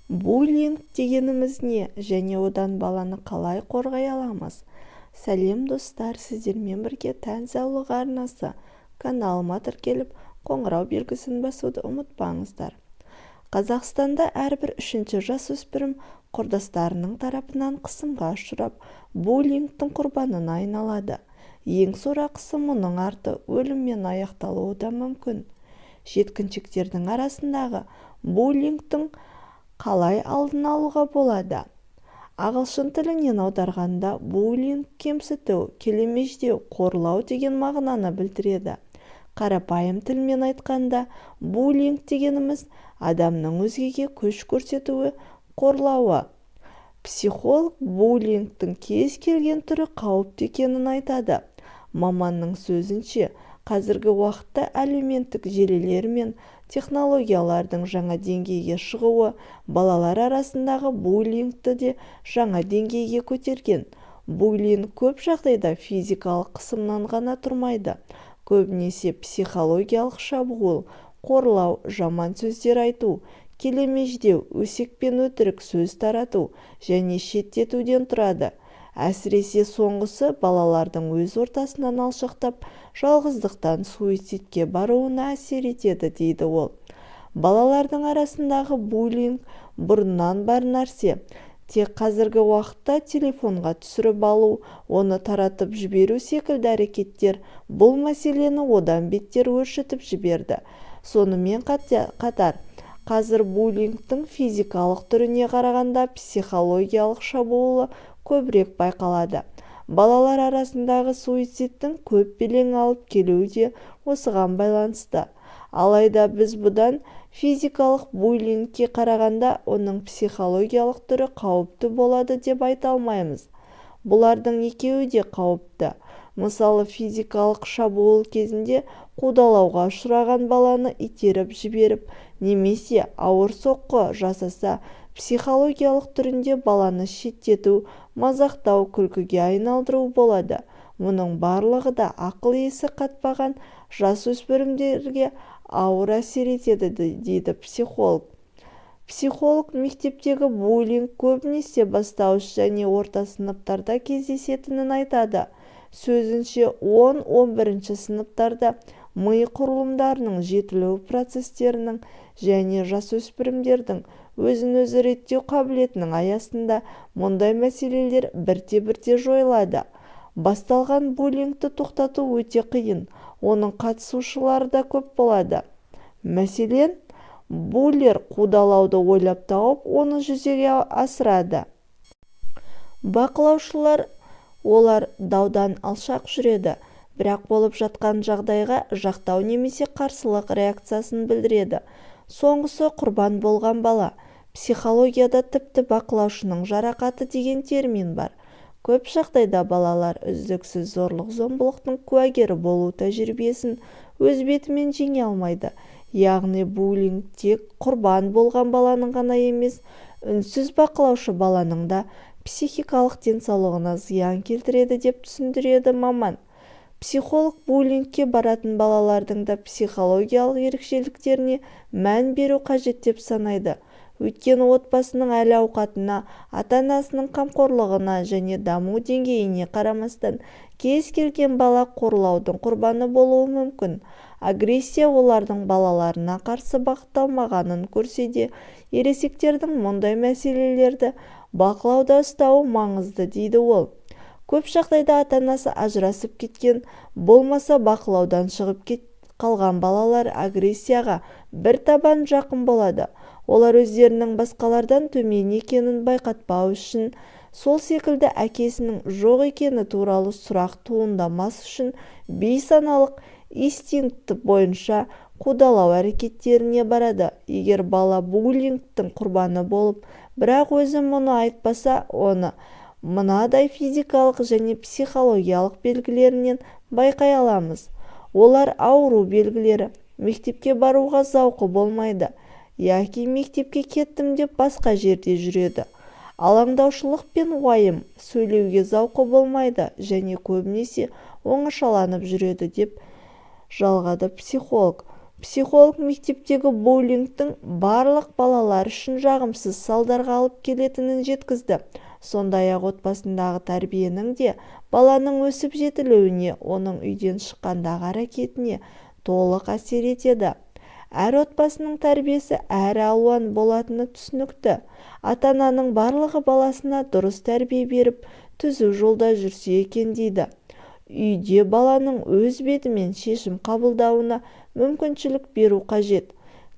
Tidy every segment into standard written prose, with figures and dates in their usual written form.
Буллинг дегеніміз не және одан баланы қалай қорғай аламыз? Сәлем достар, сіздермен бірге тән саулығы арнасы. Каналыма тіркеліп, қоңырау белгісін басуды ұмытпаңыздар. Қазақстанда әрбір үшінші жасөспірім құрдастарының тарапынан қысымға ұшырап, буллингтің құрбанына айналады. Ең сорақысы мұның арты өліммен аяқталуы да мүмкін. Жеткіншектердің арасындағы буллингтің қалай алдын алуға болады? Ағылшын тілінен аударғанда буллинг кемсіту, келемеждеу, қорлау деген мағынаны білдіреді. Қарапайым тілмен айтқанда, буллинг дегеніміз адамның өзгеге күш көрсетуі, қорлауы. Психолог буллингтің кез келген түрі қауіпті екенін айтады. Маманның сөзінше, қазіргі уақытта әлеуметтік желілер мен технологиялардың жаңа деңгейге шығуы балалар арасындағы буллингті де жаңа деңгейге көтерген. Буллинг көп жағдайда физикалық қысымнан ғана тұрмайды. Көбінесе психологиялық шабуыл, қорлау, жаман сөздер айту, келемеждеу, өсек пен өтірік сөз тарату және шеттетуден тұрады. Әсіресе соңғысы балалардың өз ортасынан алшақтап, жалғыздықтан суицидке баруына әсер етеді, дейді ол. Балалардың арасындағы буллинг бұрыннан бар нәрсе. Тек қазіргі уақытта телефонға түсіріп алу, оны таратып жіберу секілді әрекеттер бұл мәселені одан беттер өршітіп жіберді. Сонымен қатар, қазір буллингтің физикалық түріне қарағанда психологиялық шабуылы көбірек байқалады. Балалар арасындағы суицидтің көп белең алып келуі де осыған байланысты. Алайда біз бұдан физикалық буллингке қарағанда оның психологиялық түрі қауіпті болады деп айта алмаймыз. Бұлардың екеуі де қауіпті. Мысалы, физикалық шабуыл кезінде қудалауға ұшыраған баланы итеріп жіберіп, немесе ауыр соққы жасаса, психологиялық түрінде баланы шеттету, мазақтау, күлкіге айналдыру болады. Мұның барлығы да ақыл-есі қатпаған жасөспірімдерге ауыр әсер етеді, дейді психолог. Психолог мектептегі буллинг көбінесе бастауыш және орта сыныптарда кездесетінін айтады. Сөзінше 10-11 сыныптарда ми құрылымдарының жетілу процестерінің және жасөспірімдердің өзін-өзі реттеу қабілетінің аясында мұндай мәселелер бірте-бірте жойылады. Басталған буллингті тоқтату өте қиын, оның қатысушылары да көп болады. Мәселен, буллер қудалауды ойлап тауып, оны жүзеге асырады. Бақылаушылар олар даудан алшақ жүреді, бірақ болып жатқан жағдайға жақтау немесе қарсылық реакциясын білдіреді. Соңғысы құрбан болған бала. Психологияда тіпті бақылаушының жарақаты деген термин бар. Көп жағдайда балалар үздіксіз зорлық-зомбылықтың куәгері болу тәжірибесін өз бетімен жеңе алмайды. Яғни буллинг тек құрбан болған баланың ғана емес, үнсіз бақылаушы баланың да психикалық денсаулығына зиян келтіреді деп түсіндіреді маман. Психолог буллингке баратын балалардың да психологиялық ерекшеліктеріне мән беру қажет деп санайды. Өйткені отбасының әл-ауқатына, ата-анасының қамқорлығына және даму деңгейіне қарамастан кез келген бала қорлаудың құрбаны болуы мүмкін. Агрессия олардың балаларына қарсы бағытталмағанын көрсе де, ересектердің мұндай мәселелерді бақылауда ұстауы маңызды, дейді ол. Көп жағдайда ата-анасы ажырасып кеткен, болмаса бақылаудан шығып қалған балалар агрессияға бір табан жақын болады. Олар өздерінің басқалардан төмен екенін байқатпау үшін, сол секілді әкесінің жоқ екені туралы сұрақ туындамас үшін бейсаналық инстинкті бойынша қудалау әрекеттеріне барады. Егер бала буллингтің құрбаны болып, бірақ өзі мұны айтпаса, оны мынадай физикалық және психологиялық белгілерінен байқай аламыз. Олар ауру белгілері, мектепке баруға зауқы болмайды, яки мектепке кеттім деп басқа жерде жүреді. Алаңдаушылық пен уайым, сөйлеуге зауқы болмайды және көбінесе оңашаланып жүреді деп жалғады психолог. Психолог мектептегі буллингтің барлық балалар үшін жағымсыз салдарға алып келетінін жеткізді. Сондай-ақ отбасындағы тәрбиенің де баланың өсіп жетілуіне, оның үйден шыққандағы әрекетіне толық әсер етеді. Әр отбасының тәрбиесі әр алуан болатыны түсінікті. Ата-ананың барлығы баласына дұрыс тәрбие беріп, түзу жолда жүрсе екен дейді. Үйде баланың өз бетімен шешім қабылдауына мүмкіншілік беру қажет.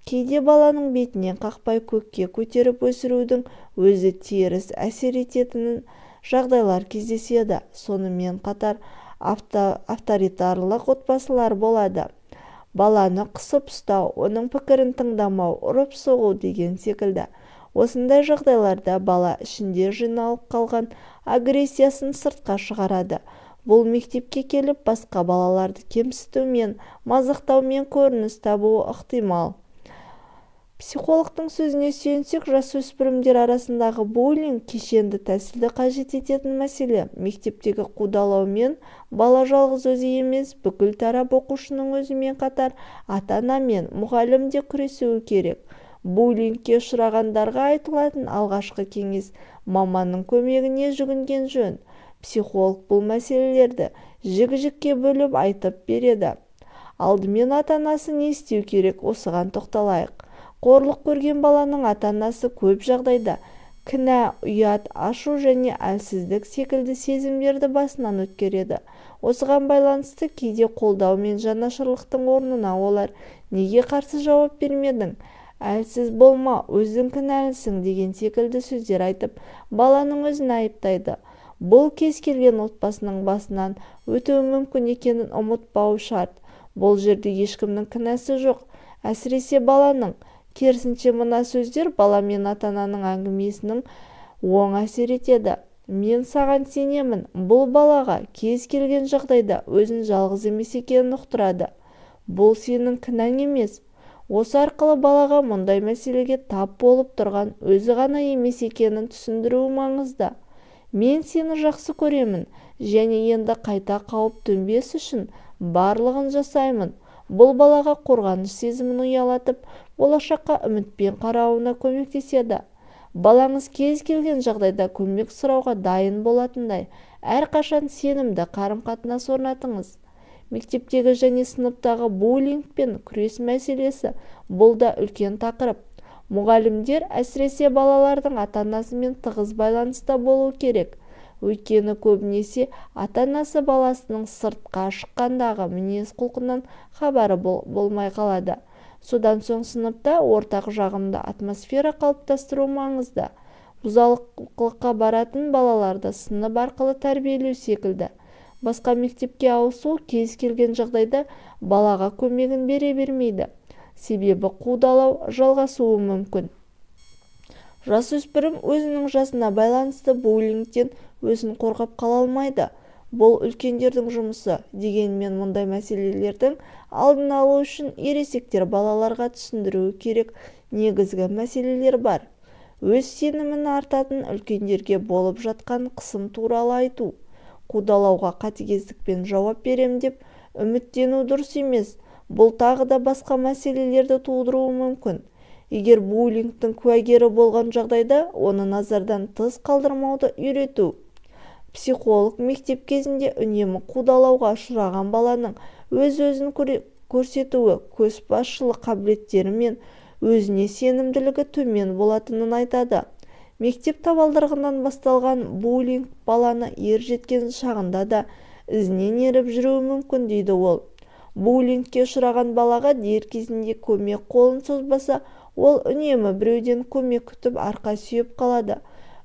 Кейде баланың бетінен қақпай көкке көтеріп өсірудің өзі теріс әсер ететін жағдайлар кездеседі. Сонымен қатар авторитарлық отбасылар болады. Баланы қысып ұстау, оның пікірін тыңдамау, ұрып-соғу деген секілді. Осындай жағдайларда бала ішінде жиналып қалған агрессиясын сыртқа шығарады. Бұл мектепке келіп басқа балаларды кемсітумен, мазақтаумен көрініс табуы ықтимал. Психологтың сөзіне сүйенсек, жасөспірімдер арасындағы буллинг кешенді тәсілді қажет ететін мәселе. Мектептегі қудалаумен бала жалғыз өзі емес, бүкіл тарап оқушының өзімен қатар ата-ана мен мұғалім де күресуі керек. Буллингке ұшырағандарға айтылатын алғашқы кеңес маманның көмегіне жүгінген жөн. Психолог бұл мәселелерді жік-жікке бөліп айтып береді. Алдымен ата-анасы не істеу керек, осыған тоқталайық. Қорлық көрген баланың ата-анасы көп жағдайда кінә, ұят, ашу және әлсіздік секілді сезімдерді басынан өткереді. Осыған байланысты кейде қолдау мен жанашырлықтың орнына олар «Неге қарсы жауап бермедің? Әлсіз болма, өзің кінәлісің» деген секілді сөздер айтып, баланың өзін айыптайды. Бұл кез келген отбасының басынан өтуі мүмкін екенін ұмытпау шарт. Бұл жерде ешкімнің кінәсі жоқ, әсіресе баланың. Керісінше мына сөздер бала мен ата-ананың әңгімесінің оң әсер етеді. Мен саған сенемін. Бұл балаға кез келген жағдайда өзін жалғыз емес екенін ұқтырады. Бұл сенің кінәң емес. Осы арқылы балаға мұндай мәселеге тап болып тұрған өзі ғана емес екенін түсіндіруі маңызды. Мен сені жақсы көремін және енді қайта қауіп төнбес үшін барлығын жасаймын. Бұл балаға қорғаныш сезімін ұялатып, болашаққа үмітпен қарауына көмектеседі. Балаңыз кез келген жағдайда көмек сұрауға дайын болатындай, әрқашан сенімді қарым-қатынас орнатыңыз. Мектептегі және сыныптағы буллингпен күрес мәселесі бұл да үлкен тақырып. Мұғалімдер әсіресе балалардың ата-анасымен тығыз байланыста болуы керек. Өйткені көбінесе ата-анасы баласының сыртқа шыққандағы мінез-құлқынан хабары болмай қалады. Содан соң сыныпта ортақ жағымды атмосфера қалыптастыру маңызды. Бұзақылыққа баратын балаларды сынып арқылы тәрбиелеу секілді. Басқа мектепке ауысу кез келген жағдайда балаға көмегін бере бермейді. Себебі қудалау жалғасуы мүмкін. Жасөспірім өзінің жасына байланысты буллингтен өзін қорғап қала алмайды. Бұл үлкендердің жұмысы. Дегенмен мұндай мәселелердің алдын алу үшін ересектер балаларға түсіндіруі керек негізгі мәселелер бар. Өз сенімін артатын үлкендерге болып жатқан қысым туралы айту. Қудалауға қатыгездікпен жауап берем деп үміттену дұрыс емес. Бұл тағы да басқа мәселелерді тудыруы мүмкін. Егер буллингтің куәгері болған жағдайда, оны назардан тыс қалдырмауды үйрету. Психолог мектеп кезінде үнемі қудалауға ұшыраған баланың өз-өзін көрсетуі, көшбасшылық қабілеттері мен өзіне сенімділігі төмен болатынын айтады. Мектеп табалдырығынан басталған буллинг баланы ержеткен шағында да ізінен еріп жүруі мүмкін дейді ол. Буллингке ұшыраған балаға дер кезінде көмек қолын созбаса, ол үнемі біреуден көмек күтіп арқа сүйеп қалады.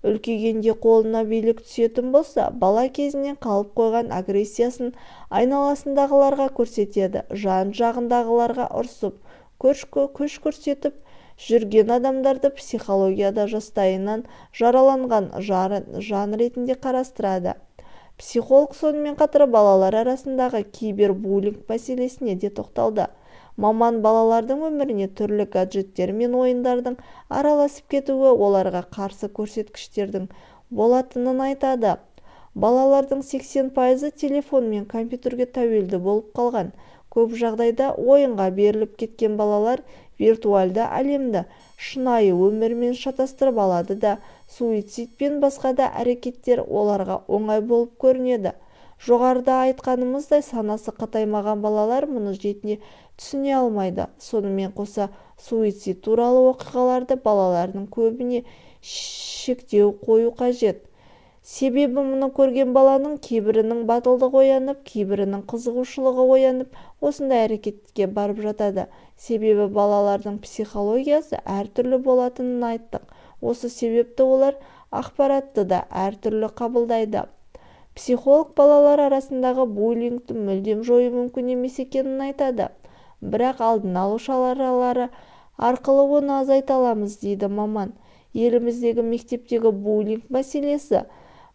Үлкейгенде қолына билік түсетін болса, бала кезінен қалып қойған агрессиясын айналасындағыларға көрсетеді. Жан-жағындағыларға ұрсып, күш көрсетіп жүрген адамдарды психологияда жастайынан жараланған жан ретінде қарастырады. Психолог сонымен қатар балалар арасындағы кибербуллинг мәселесіне де тоқталды. Маман балалардың өміріне түрлі гаджеттер мен ойындардың араласып кетуі оларға қарсы көрсеткіштердің болатынын айтады. Балалардың 80% телефон мен компьютерге тәуелді болып қалған. көп жағдайда ойынға беріліп кеткен балалар виртуальды әлемді шынайы өмірмен шатастырып алады да суицид пен басқа да әрекеттер оларға оңай болып көрінеді. Жоғарыда айтқанымыздай, санасы қатаймаған балалар мұны жетіне түсіне алмайды. Сонымен қоса, суицид туралы оқиғаларды балалардың көбіне шектеу қою қажет. Себебі мұны көрген баланың кейбірінің батылдығы оянып, кейбірінің қызығушылығы оянып, осындай әрекетке барып жатады. Себебі балалардың психологиясы әртүрлі болатынын айттық. Осы себепті олар ақпаратты да әртүрлі қабылдайды. Психолог балалар арасындағы буллингті мүлдем жою мүмкін емес екенін айтады. Бірақ алдын алу шаралары арқылы оны азайта аламыз, дейді маман. Еліміздегі мектептегі буллинг мәселесі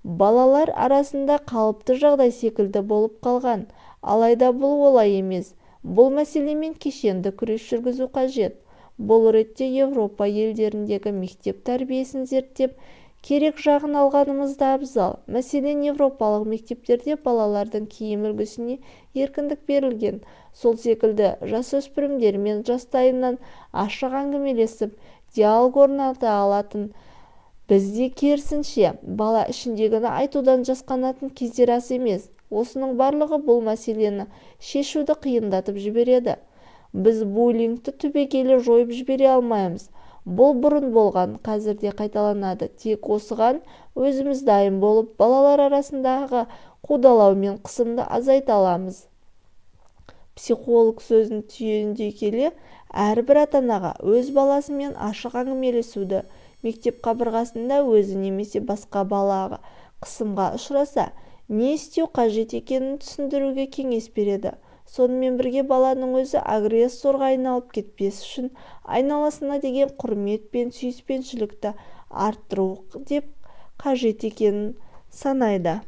балалар арасында қалыпты жағдай секілді болып қалған. Алайда бұл олай емес. Бұл мәселемен кешенді күрес жүргізу қажет. Бұл ретте Еуропа елдеріндегі мектеп тәрбиесін зерттеп, керек жағын алғанымызда абзал. Мәселен, еуропалық мектептерде балалардың киім үлгісіне еркіндік берілген. Сол секілді жасөспірімдермен жастайынан ашық әңгімелесіп, диалог орната алатын. Бізде керісінше, бала ішіндегіні айтудан жасқанатын кездер аз емес. Осының барлығы бұл мәселені шешуді қиындатып жібереді. Біз буллингті түбегейлі жойып жібере алмаймыз. Бұл бұрын болған, қазір де қайталанады. Тек осыған өзіміз дайын болып, балалар арасындағы қудалау мен қысымды азайта аламыз. Психолог сөзін түйіндей келе, әрбір ата-анаға өз баласымен ашық әңгімелесуді, мектеп қабырғасында өзі немесе басқа балаға қысымға ұшыраса, не істеу қажет екенін түсіндіруге кеңес береді. Сонымен бірге баланың өзі агрессорға айналып кетпес үшін айналасына деген құрмет пен сүйіспеншілікті арттыру деп қажет екенін санайды.